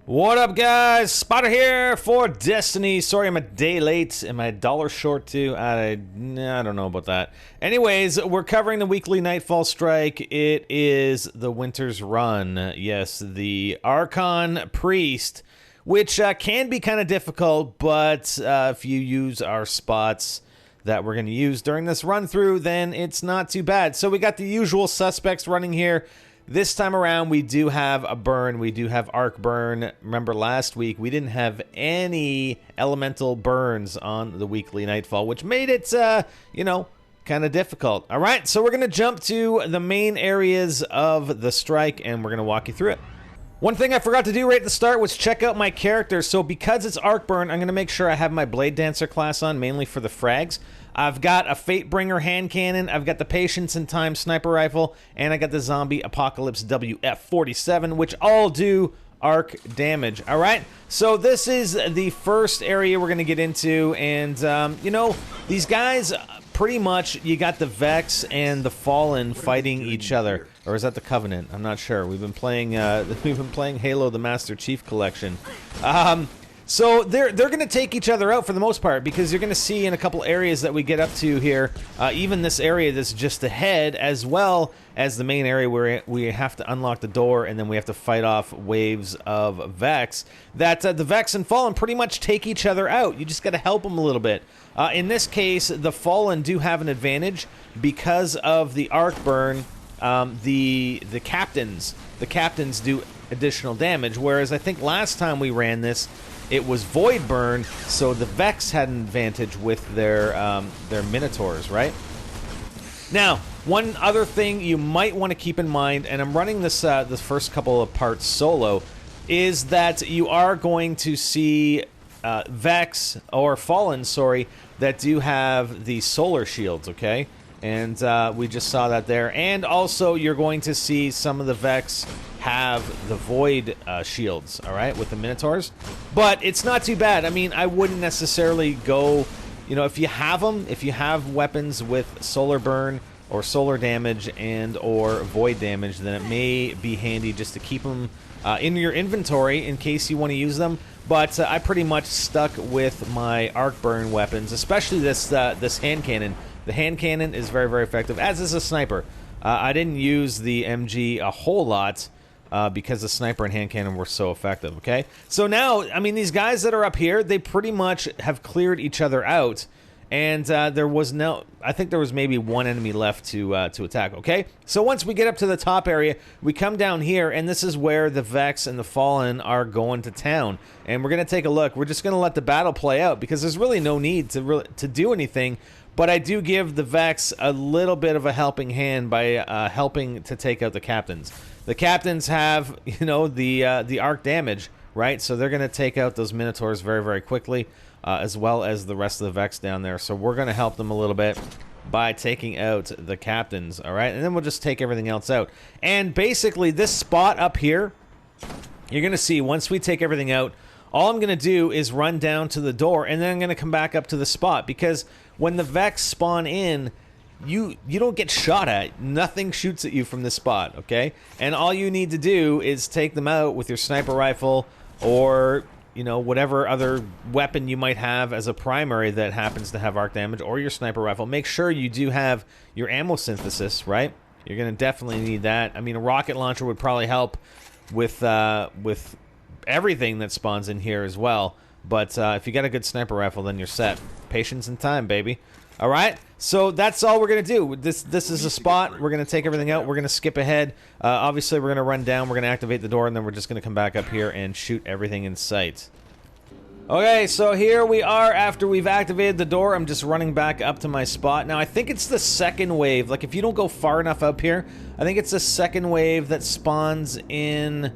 What up, guys? Spotter here for Destiny. Sorry, I'm a day late. Am I a dollar short too? I don't know about that. Anyways, we're covering the weekly Nightfall strike. It is the Winter's Run. Yes, the Archon Priest, which can be kind of difficult, but if you use our spots that we're going to use during this run through, then it's not too bad. So we got the usual suspects running here. This time around, we do have a burn. We do have arc burn. Remember last week, we didn't have any elemental burns on the weekly Nightfall, which made it, kind of difficult. All right, so we're going to jump to the main areas of the strike, and we're going to walk you through it. One thing I forgot to do right at the start was check out my character. So because it's arc burn, I'm going to make sure I have my Blade Dancer class on, mainly for the frags. I've got a Fatebringer hand cannon, I've got the Patience in Time sniper rifle, and I got the Zombie Apocalypse WF-47, which all do arc damage. All right, so this is the first area we're going to get into, and these guys, pretty much, you got the Vex and the Fallen fighting each other, or is that the Covenant? I'm not sure. We've been playing Halo: The Master Chief Collection. So they're going to take each other out for the most part, because you're going to see in a couple areas that we get up to here, even this area that's just ahead, as well as the main area where we have to unlock the door and then we have to fight off waves of Vex, that the Vex and Fallen pretty much take each other out. You just got to help them a little bit. In this case, the Fallen do have an advantage because of the arc burn. The captains do additional damage, whereas I think last time we ran this, it was Void Burn, so the Vex had an advantage with their Minotaurs, right? Now, one other thing you might want to keep in mind, and I'm running this first couple of parts solo, is that you are going to see Vex, or Fallen, sorry, that do have the solar shields, okay? And we just saw that there. And also, you're going to see some of the Vex have the Void shields, all right, with the Minotaurs. But it's not too bad. I mean, I wouldn't necessarily go, if you have them, if you have weapons with solar burn or solar damage and or void damage, then it may be handy just to keep them in your inventory in case you want to use them. But I pretty much stuck with my arc burn weapons, especially this hand cannon. The hand cannon is very, very effective, as is a sniper. I didn't use the MG a whole lot because the sniper and hand cannon were so effective, okay? So now, I mean, these guys that are up here, they pretty much have cleared each other out, and there was I think there was maybe one enemy left to attack, okay? So once we get up to the top area, we come down here, and this is where the Vex and the Fallen are going to town. And we're going to take a look. We're just going to let the battle play out, because there's really no need to do anything. But I do give the Vex a little bit of a helping hand by helping to take out the captains. The captains have, the arc damage, right? So they're going to take out those Minotaurs very, very quickly, as well as the rest of the Vex down there. So we're going to help them a little bit by taking out the captains, all right? And then we'll just take everything else out. And basically, this spot up here, you're going to see once we take everything out, all I'm going to do is run down to the door, and then I'm going to come back up to the spot, because when the Vex spawn in, you don't get shot at. Nothing shoots at you from this spot, okay? And all you need to do is take them out with your sniper rifle or, whatever other weapon you might have as a primary that happens to have arc damage, or your sniper rifle. Make sure you do have your ammo synthesis, right? You're going to definitely need that. I mean, a rocket launcher would probably help with everything that spawns in here as well. But if you got a good sniper rifle, then you're set. Patience and time, baby. All right, so that's all we're going to do. This is a spot. We're going to take everything out. We're going to skip ahead. Obviously, we're going to run down. We're going to activate the door, and then we're just going to come back up here and shoot everything in sight. Okay, so here we are after we've activated the door. I'm just running back up to my spot. Now, I think it's the second wave. Like, if you don't go far enough up here, I think it's the second wave that spawns in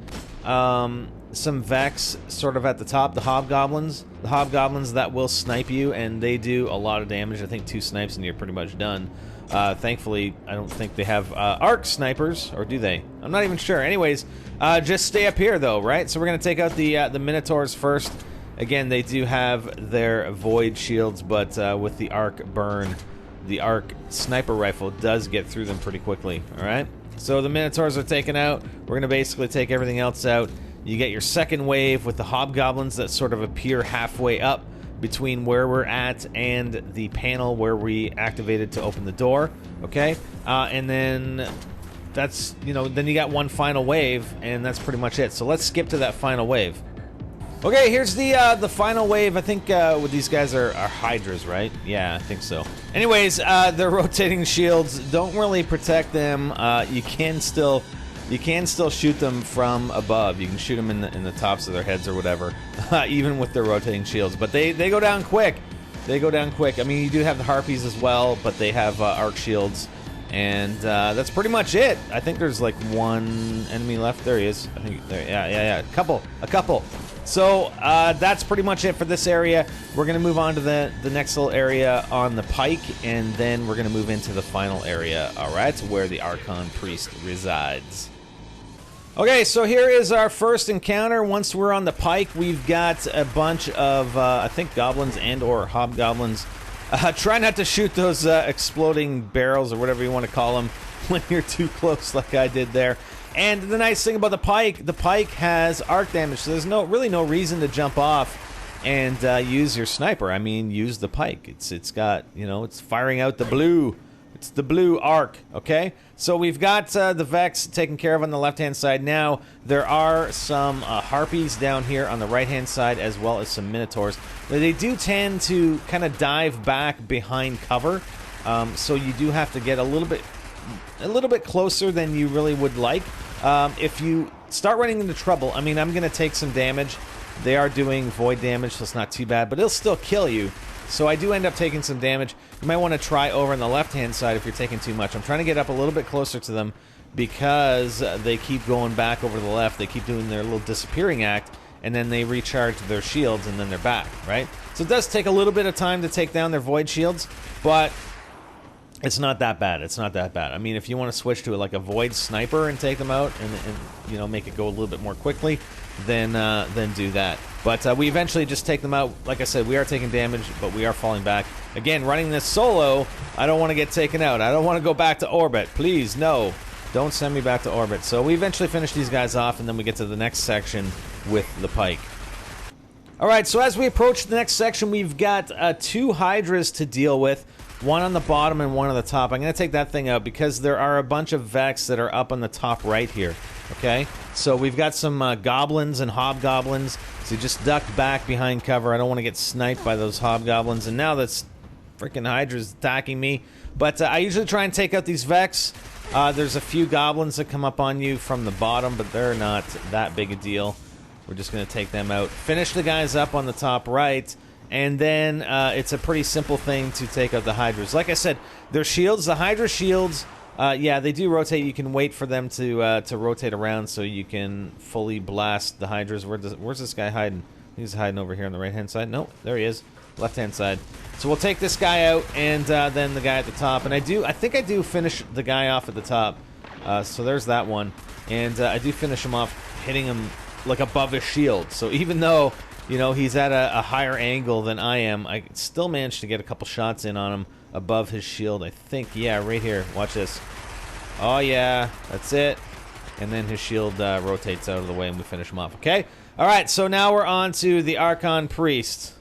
some Vex sort of at the top, the Hobgoblins. The Hobgoblins that will snipe you, and they do a lot of damage. I think 2 snipes and you're pretty much done. Thankfully, I don't think they have arc snipers, or do they? I'm not even sure. Anyways, just stay up here, though, right? So we're going to take out the Minotaurs first. Again, they do have their void shields, but with the arc burn, the arc sniper rifle does get through them pretty quickly, all right? So the Minotaurs are taken out. We're going to basically take everything else out. You get your second wave with the hobgoblins that sort of appear halfway up between where we're at and the panel where we activated to open the door, okay? And then that's, you know, then you got one final wave, and that's pretty much it. So let's skip to that final wave. Okay, here's the final wave. I think with these guys are Hydras, right? Yeah, I think so. Anyways, their rotating shields don't really protect them. You can still shoot them from above. You can shoot them in the tops of their heads or whatever, even with their rotating shields. But they go down quick. They go down quick. I mean, you do have the Harpies as well, but they have arc shields. And that's pretty much it. I think there's like one enemy left. There he is. I think there. Yeah. A couple. So that's pretty much it for this area. We're gonna move on to the next little area on the Pike, and then we're gonna move into the final area. All right, where the Archon Priest resides. Okay, so here is our first encounter. Once we're on the Pike, we've got a bunch of I think goblins and or hobgoblins. Try not to shoot those exploding barrels or whatever you want to call them when you're too close like I did there. And the nice thing about the Pike has arc damage, so there's really no reason to jump off and use your sniper. I mean, use the Pike. It's got, you know, it's firing out the blue. It's the blue arc, okay? So we've got the Vex taken care of on the left-hand side. Now, there are some Harpies down here on the right-hand side, as well as some Minotaurs. They do tend to kind of dive back behind cover, so you do have to get a little bit closer than you really would like. If you start running into trouble, I mean, I'm going to take some damage. They are doing void damage, so it's not too bad, but it'll still kill you. So I do end up taking some damage. You might want to try over on the left-hand side if you're taking too much. I'm trying to get up a little bit closer to them because they keep going back over to the left. They keep doing their little disappearing act, and then they recharge their shields, and then they're back, right? So it does take a little bit of time to take down their void shields, but it's not that bad. It's not that bad. I mean, if you want to switch to like a void sniper and take them out and you know, make it go a little bit more quickly, then do that. But we eventually just take them out. Like I said, we are taking damage, but we are falling back. Again, running this solo, I don't want to get taken out. I don't want to go back to orbit. Please, no. Don't send me back to orbit. So we eventually finish these guys off, and then we get to the next section with the Pike. Alright, so as we approach the next section, we've got 2 Hydras to deal with. One on the bottom and one on the top. I'm going to take that thing out because there are a bunch of Vex that are up on the top right here. Okay? So we've got some goblins and hobgoblins. So just duck back behind cover. I don't want to get sniped by those hobgoblins. And now that's freaking Hydra's attacking me. But I usually try and take out these Vex. There's a few goblins that come up on you from the bottom, but they're not that big a deal. We're just going to take them out. Finish the guys up on the top right. And then it's a pretty simple thing to take out the Hydras. Like I said, their shields, the Hydra shields, yeah, they do rotate. You can wait for them to rotate around so you can fully blast the Hydras. Where's this guy hiding? He's hiding over here on the right-hand side. Nope, there he is. Left-hand side. So we'll take this guy out, and then the guy at the top. And I think I do finish the guy off at the top. So there's that one. And I do finish him off, hitting him like above his shield. So even though, you know, he's at a higher angle than I am, I still managed to get a couple shots in on him above his shield. I think, yeah, right here. Watch this. Oh, yeah, that's it. And then his shield rotates out of the way and we finish him off, okay? All right, so now we're on to the Archon Priest.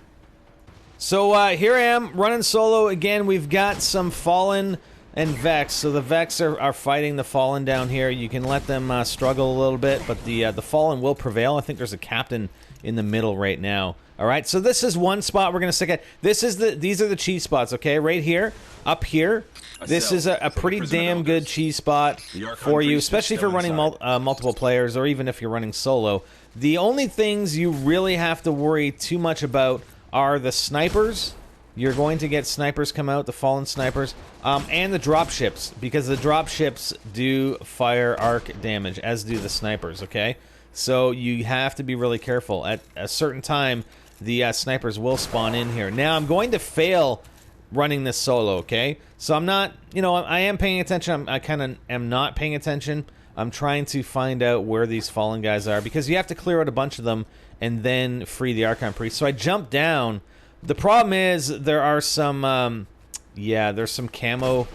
So here I am, running solo again. We've got some Fallen and Vex. So the Vex are fighting the Fallen down here. You can let them struggle a little bit, but the Fallen will prevail. I think there's a captain in the middle right now. All right, so this is one spot we're gonna stick at. These are the cheese spots, okay? Right here, up here. This is a pretty damn good cheese spot for you, especially if you're running multiple players or even if you're running solo. The only things you really have to worry too much about are the snipers. You're going to get snipers come out, the Fallen snipers, and the dropships, because the dropships do fire arc damage, as do the snipers, okay? So you have to be really careful. At a certain time, the snipers will spawn in here. Now, I'm going to fail running this solo, okay? So I'm not, you know, I am paying attention. I kind of am not paying attention. I'm trying to find out where these Fallen guys are, because you have to clear out a bunch of them and then free the Archon Priest. So I jumped down. The problem is there are some, yeah, there's some camo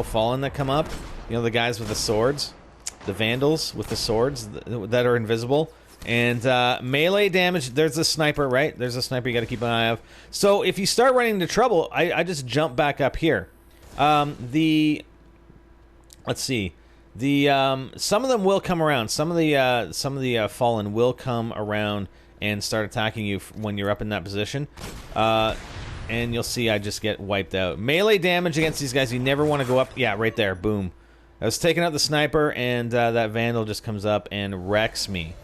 Fallen that come up. You know, the guys with the swords, the Vandals with the swords that are invisible. And melee damage, there's a sniper, right? There's a sniper you got to keep an eye of. So if you start running into trouble, I just jump back up here. Let's see. Some of them will come around. Some of the fallen will come around and start attacking you when you're up in that position. And you'll see I just get wiped out. Melee damage against these guys, you never want to go up. Yeah, right there. Boom. I was taking out the sniper, and that vandal just comes up and wrecks me.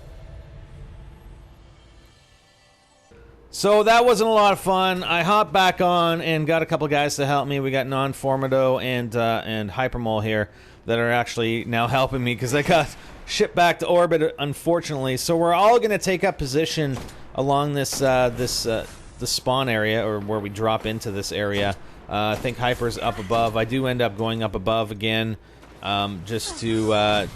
So that wasn't a lot of fun. I hopped back on and got a couple guys to help me. We got Non-Formido and Hypermole here that are actually now helping me because I got shipped back to orbit, unfortunately. So we're all going to take up position along this the spawn area, or where we drop into this area. I think Hyper's up above. I do end up going up above again. Just to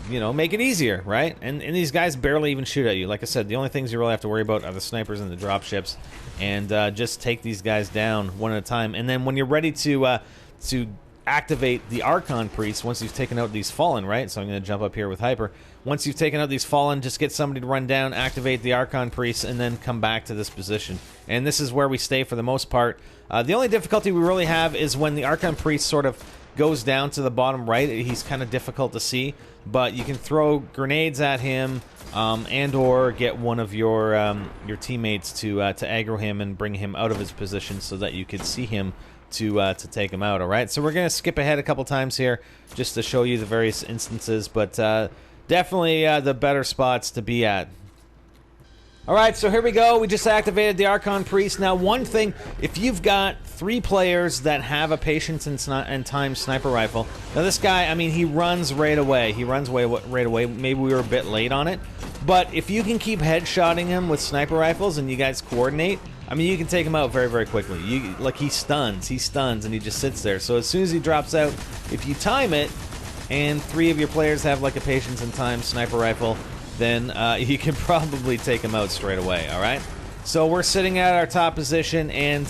you know, make it easier, right? And these guys barely even shoot at you. Like I said, the only things you really have to worry about are the snipers and the dropships, and just take these guys down one at a time. And then when you're ready to activate the Archon Priest, once you've taken out these Fallen, right? So I'm going to jump up here with Hyper. Once you've taken out these Fallen, just get somebody to run down, activate the Archon Priest, and then come back to this position. And this is where we stay for the most part. The only difficulty we really have is when the Archon Priest sort of goes down to the bottom right. He's kind of difficult to see, but you can throw grenades at him, and or get one of your teammates to aggro him and bring him out of his position so that you could see him to take him out. All right, so we're gonna skip ahead a couple times here just to show you the various instances, but definitely the better spots to be at. Alright, so here we go. We just activated the Archon Priest. Now, one thing, if you've got 3 players that have a Patience and Time sniper rifle, now this guy, I mean, he runs right away. He runs right away. Maybe we were a bit late on it. But if you can keep headshotting him with sniper rifles and you guys coordinate, I mean, you can take him out very, very quickly. Like, he stuns, and he just sits there. So as soon as he drops out, if you time it, and 3 of your players have, like, a Patience and Time sniper rifle, then you can probably take him out straight away, alright? So we're sitting at our top position and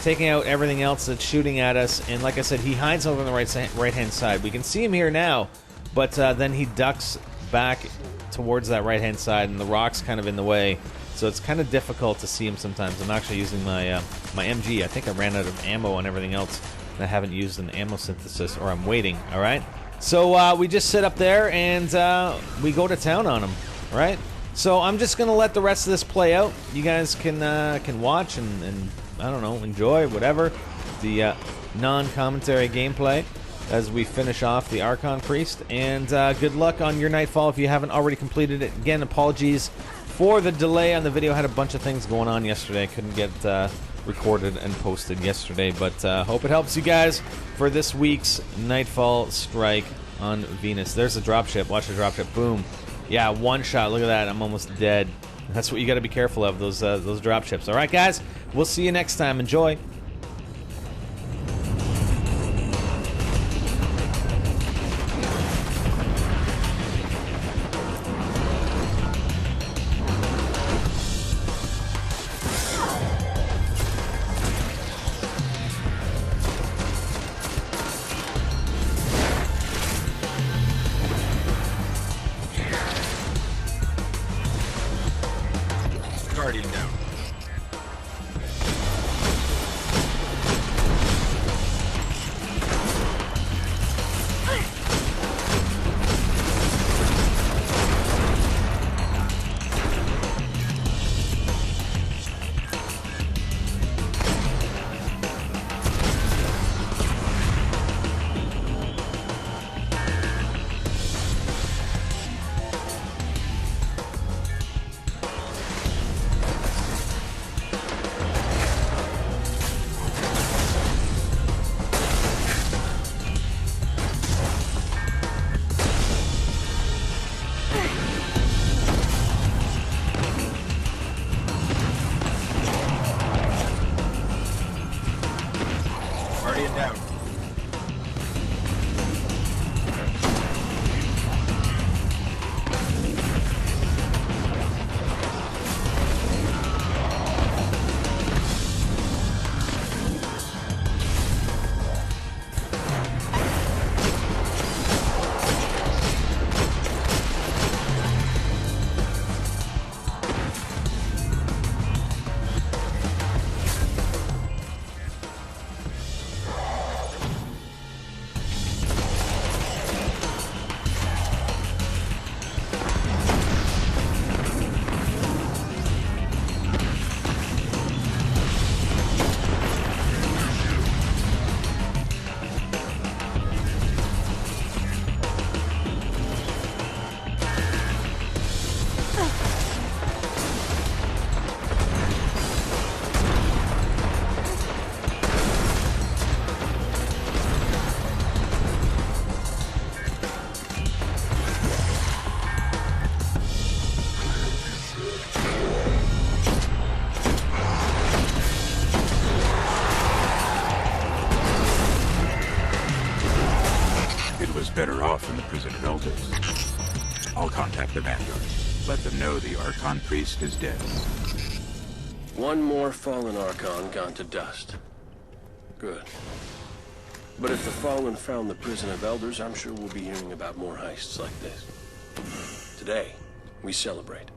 taking out everything else that's shooting at us. And like I said, he hides over on the right-hand side. We can see him here now, but then he ducks back towards that right-hand side, and the rock's kind of in the way. So it's kind of difficult to see him sometimes. I'm actually using my my MG. I think I ran out of ammo and everything else. And I haven't used an ammo synthesis, or I'm waiting, alright? So we just sit up there and we go to town on him, right? So I'm just gonna let the rest of this play out. You guys can watch and I don't know, enjoy whatever the non-commentary gameplay as we finish off the Archon Priest. And good luck on your Nightfall if you haven't already completed it. Again, apologies for the delay on the video. I had a bunch of things going on yesterday. I couldn't get recorded and posted yesterday, but hope it helps you guys for this week's Nightfall strike on Venus. There's a dropship. Watch the dropship. Boom. Yeah, one shot. Look at that. I'm almost dead. That's what you got to be careful of, those dropships. All right, guys. We'll see you next time. Enjoy. Guardian down. It was better off in the prison of elders. I'll contact the Vanguard. Let them know the Archon Priest is dead. One more fallen Archon gone to dust. Good. But if the Fallen found the prison of elders, I'm sure we'll be hearing about more heists like this. Today, we celebrate.